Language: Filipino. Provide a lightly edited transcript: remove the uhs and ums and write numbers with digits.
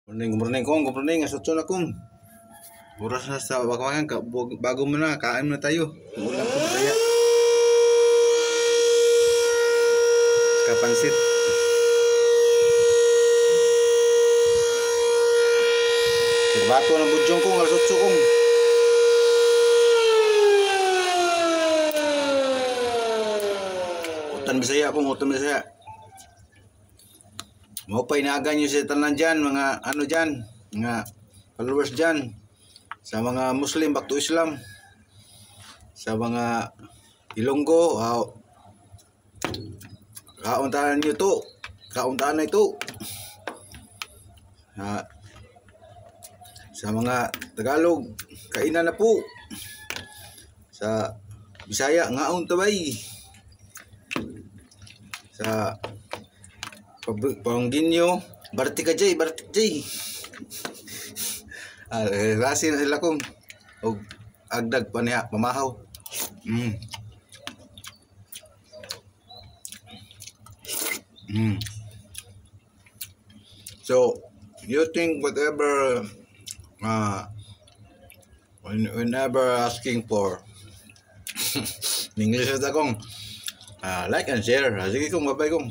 Good morning, asotso na kong. Oras na sa bakawakan, bago mo na, kain na tayo. Ulam ko kaya. Kapansit. Bato ng budyong kong, asotso kong. Utan Bisaya. Mau pa inaagan nyo sa tanan dyan, mga ano dyan, mga followers dyan, sa mga Muslim, back to Islam, sa mga Ilonggo, kauntaan nyo to, kauntaan na ito, sa mga Tagalog, kainan na po, sa Bisaya, ngaon tabay, sa Pangginyo, bartik jay. Rasi na sila kong og agdag pa niya, pamahaw. So, you think whatever, whenever asking for English na kong, like and share. Sige kong, babay kong.